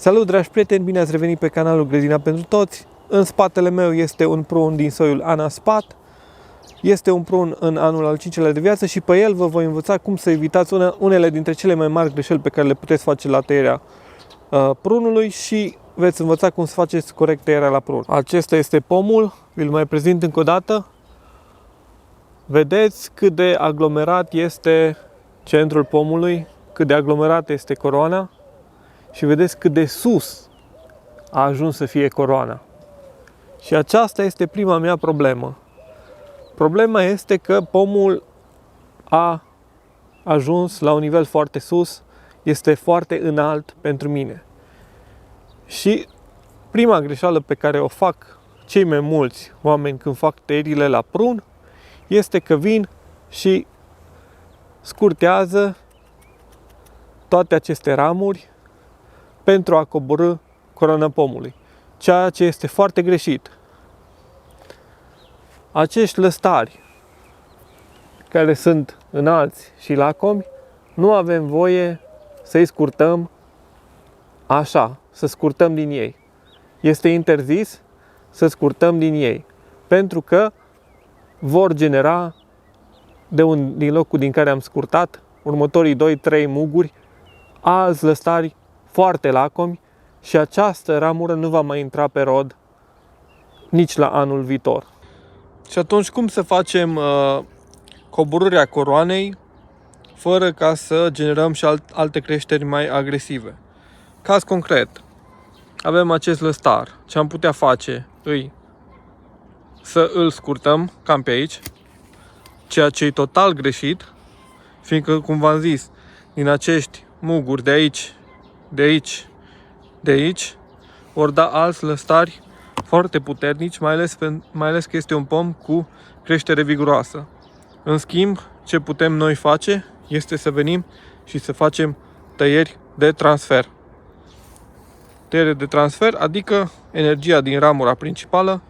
Salut, dragi prieteni, bine ați revenit pe canalul Grădina pentru Toți. În spatele meu este un prun din soiul Anaspat. Este un prun în anul al 5-lea de viață și pe el vă voi învăța cum să evitați unele dintre cele mai mari greșeli pe care le puteți face la tăierea prunului și veți învăța cum să faceți corect tăierea la prun. Acesta este pomul, vi-l mai prezint încă o dată. Vedeți cât de aglomerat este centrul pomului, cât de aglomerată este coroana. Și vedeți cât de sus a ajuns să fie coroana. Și aceasta este prima mea problemă. Problema este că pomul a ajuns la un nivel foarte sus, este foarte înalt pentru mine. Și prima greșeală pe care o fac cei mai mulți oameni când fac tăierile la prun este că vin și scurtează toate aceste ramuri pentru a coborî coroana pomului, ceea ce este foarte greșit. Acești lăstari care sunt înalți și lacomi, nu avem voie să-i scurtăm așa, să scurtăm din ei. Este interzis să scurtăm din ei, pentru că vor genera din locul din care am scurtat următorii 2-3 muguri alți lăstari foarte lacomi și această ramură nu va mai intra pe rod nici la anul viitor. Și atunci cum să facem coborârea coroanei fără ca să generăm și alte creșteri mai agresive? Caz concret, avem acest lăstar. Ce am putea face îi să îl scurtăm cam pe aici, ceea ce e total greșit, fiindcă, cum v-am zis, din acești muguri de aici, de aici, de aici, ori da alți lăstari foarte puternici, mai ales că este un pom cu creștere viguroasă. În schimb, ce putem noi face este să venim și să facem tăieri de transfer. Tăiere de transfer, adică energia din ramura principală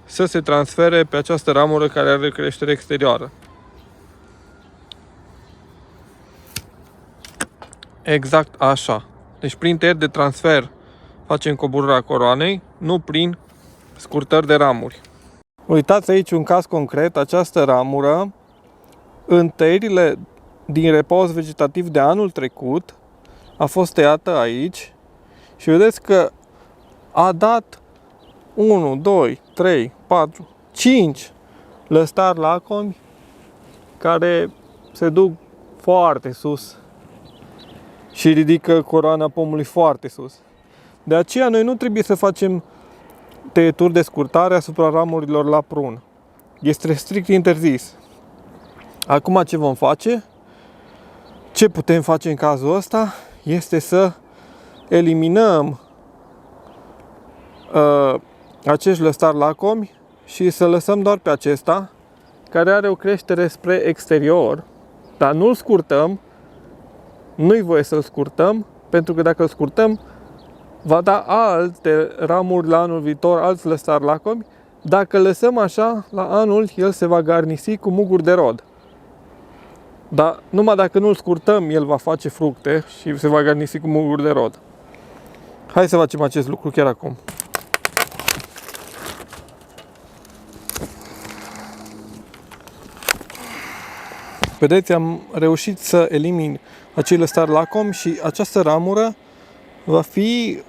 să se transfere pe această ramură care are creștere exterioară. Exact așa. Deci prin tăieri de transfer facem coborârea coroanei, nu prin scurtări de ramuri. Uitați aici un caz concret, această ramură, în tăierile din repaus vegetativ de anul trecut, a fost tăiată aici și vedeți că a dat 1, 2, 3, 4, 5 lăstari lacomi care se duc foarte sus și ridică coroana pomului foarte sus. De aceea noi nu trebuie să facem tăieturi de scurtare asupra ramurilor la prun. Este strict interzis. Acum ce vom face? Ce putem face în cazul ăsta? Este să eliminăm acești lăstari lacomi și să lăsăm doar pe acesta care are o creștere spre exterior, dar nu-l scurtăm. Nu-i voie să-l scurtăm, pentru că dacă îl scurtăm, va da alte ramuri la anul viitor, alți lăstari lacomi. Dacă lăsăm așa, la anul, el se va garnisi cu muguri de rod. Dar numai dacă nu-l scurtăm, el va face fructe și se va garnisi cu muguri de rod. Hai să facem acest lucru chiar acum. Vedeți, am reușit să elimin acei lăstari lacomi și această ramură va fi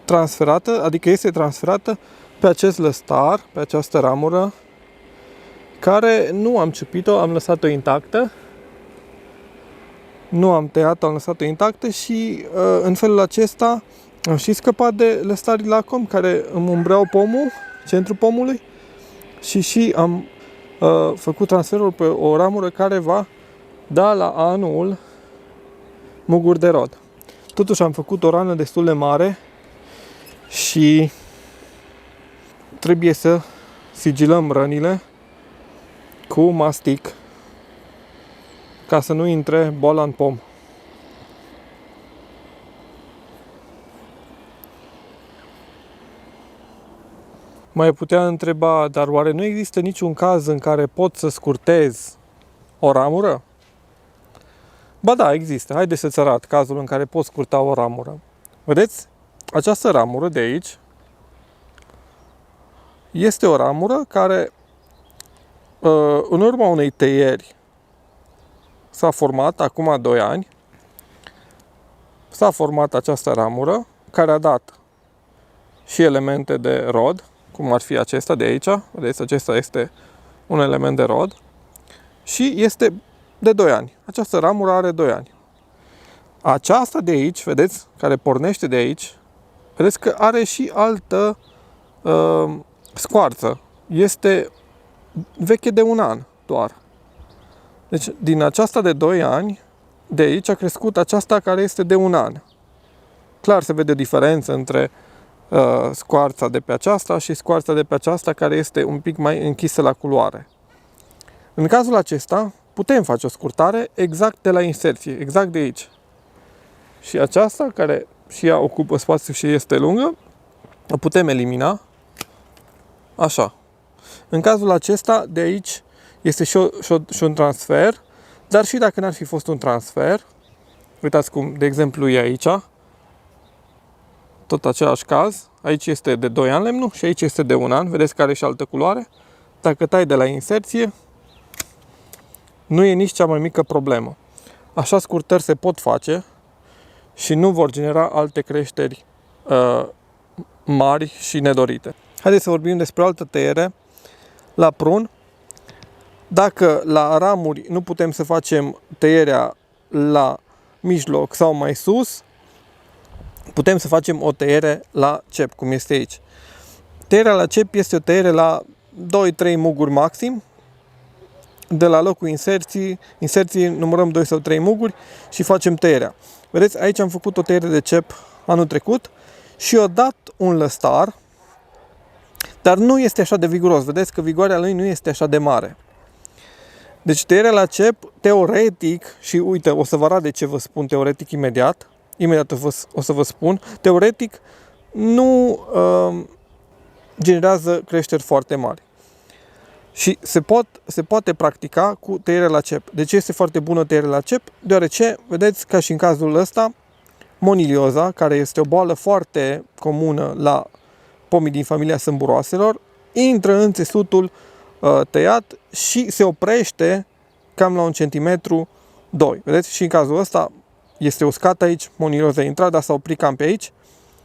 transferată, adică este transferată pe acest lăstar, pe această ramură, care nu am ciupit-o, am lăsat-o intactă. Nu am tăiat-o, am lăsat-o intactă și în felul acesta am și scăpat de lăstarii lacomi care îmi umbreau pomul, centrul pomului și am făcut transferul pe o ramură care va da la anul muguri de rod. Totuși am făcut o rană destul de mare și trebuie să sigilăm rănile cu mastic ca să nu intre boala în pom. Mai putea întreba, dar oare nu există niciun caz în care pot să scurtez o ramură? Ba da, există. Haideți să-ți arăt cazul în care pot scurta o ramură. Vedeți? această ramură de aici este o ramură care, în urma unei tăieri, s-a format acum 2 ani. S-a format această ramură care a dat și elemente de rod, cum ar fi acesta de aici. Vedeți, acesta este un element de rod și este de 2 ani. Această ramură are 2 ani. Aceasta de aici, vedeți, care pornește de aici, vedeți că are și altă scoarță. Este veche de 1 an doar. Deci, din aceasta de 2 ani, de aici a crescut aceasta care este de 1 an. Clar se vede o diferență între scoarța de pe aceasta și scoarța de pe aceasta care este un pic mai închisă la culoare. În cazul acesta, putem face o scurtare exact de la inserție, exact de aici. Și aceasta, care și ea ocupă spațiu și este lungă, o putem elimina așa. În cazul acesta, de aici este și un transfer, dar și dacă n-ar fi fost un transfer, uitați cum, de exemplu, e aici, tot același caz, aici este de 2 ani lemnul și aici este de 1 an, vedeți că are și altă culoare. Dacă tai de la inserție, nu e nici cea mai mică problemă. Așa scurtări se pot face și nu vor genera alte creșteri mari și nedorite. Haideți să vorbim despre o altă tăiere la prun. Dacă la ramuri nu putem să facem tăierea la mijloc sau mai sus, putem să facem o tăiere la cep, cum este aici. Tăierea la cep este o tăiere la 2-3 muguri maxim. De la locul inserții numărăm 2 sau 3 muguri și facem tăierea. Vedeți, aici am făcut o tăiere de cep anul trecut și o dat un lăstar, dar nu este așa de viguros. Vedeți că vigoarea lui nu este așa de mare. Deci tăierea la cep, teoretic, și uite, o să vă arăt de ce vă spun teoretic imediat o să vă spun, teoretic nu generează creșteri foarte mari. Și se poate practica cu tăierea la cep. De ce este foarte bună tăierea la cep? Deoarece, vedeți, ca și în cazul ăsta, monilioza, care este o boală foarte comună la pomii din familia sâmburoaselor, intră în țesutul tăiat și se oprește cam la 1,2 cm. Vedeți? Și în cazul ăsta este uscat aici, monilioza a intrat, dar s-a oprit cam pe aici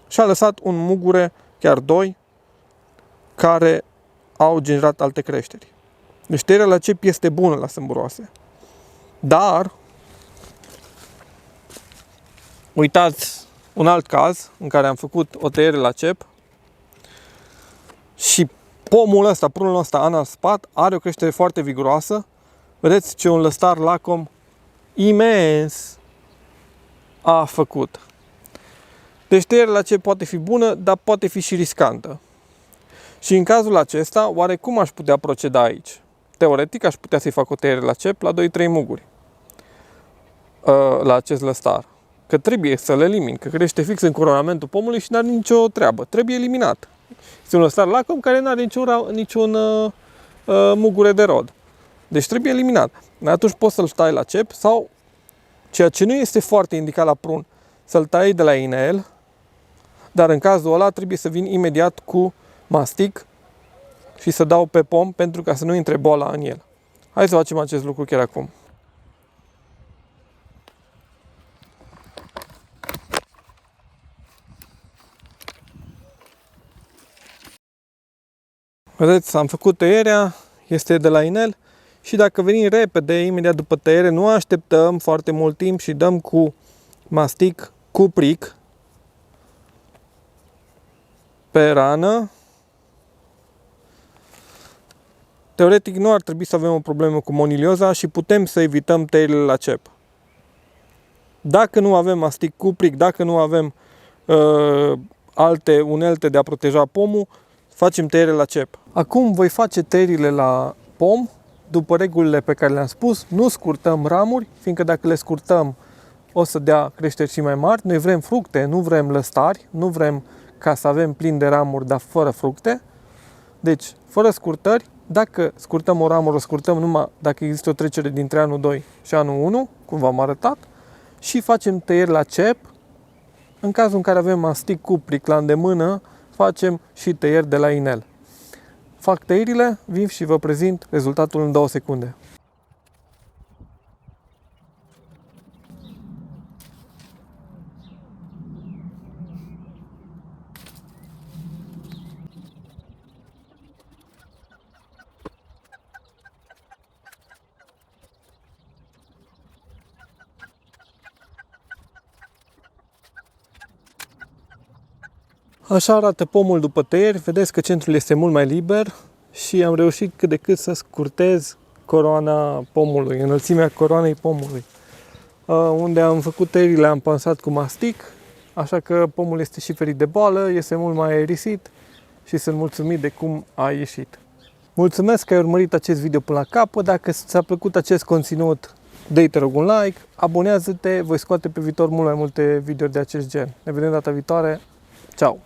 și a lăsat un mugure, chiar 2, care au generat alte creșteri. Deci tăierea la cep este bună la sâmburoase. Dar, uitați un alt caz în care am făcut o tăiere la cep și pomul ăsta, prunul ăsta anal-spat, are o creștere foarte viguroasă. Vedeți ce un lăstar lacom imens a făcut. Deci tăierea la cep poate fi bună, dar poate fi și riscantă. Și în cazul acesta, oare cum aș putea proceda aici? Teoretic, aș putea să-i fac o tăiere la cep la 2-3 muguri la acest lăstar. Că trebuie să-l elimin, că crește fix în coronamentul pomului și n-are nicio treabă. Trebuie eliminat. Este un lăstar lacom care nu are niciun mugure de rod. Deci trebuie eliminat. Atunci poți să-l tai la cep sau, ceea ce nu este foarte indicat la prun, să-l tai de la inel, dar în cazul ăla trebuie să vin imediat cu mastic și să dau pe pom pentru ca să nu intre boala în el. Hai să facem acest lucru chiar acum. Vedeți, am făcut tăierea, este de la inel și dacă venim repede, imediat după tăiere, nu așteptăm foarte mult timp și dăm cu mastic cupric pe rană. Teoretic nu ar trebui să avem o problemă cu monilioza și putem să evităm tăierile la cep. Dacă nu avem mastic cupric, dacă nu avem alte unelte de a proteja pomul, facem tăiere la cep. Acum voi face tăierile la pom după regulile pe care le-am spus. Nu scurtăm ramuri, fiindcă dacă le scurtăm o să dea creșteri și mai mari. Noi vrem fructe, nu vrem lăstari, nu vrem ca să avem plin de ramuri, dar fără fructe. Deci, fără scurtări, dacă scurtăm o ramură, o scurtăm numai dacă există o trecere dintre anul 2 și anul 1, cum v-am arătat, și facem tăieri la cep În cazul în care avem mastic cu plic la îndemână, facem și tăieri de la inel. Fac tăierile, vin și vă prezint rezultatul în 2 secunde. Așa arată pomul după tăieri, vedeți că centrul este mult mai liber și am reușit cât de cât să scurtez coroana pomului, înălțimea coroanei pomului. Unde am făcut tăierile am pansat cu mastic, așa că pomul este și ferit de boală, este mult mai aerisit și sunt mulțumit de cum a ieșit. Mulțumesc că ai urmărit acest video până la capăt, dacă ți-a plăcut acest conținut, dă-i te rog un like, abonează-te, voi scoate pe viitor mult mai multe videouri de acest gen. Ne vedem data viitoare, ceau!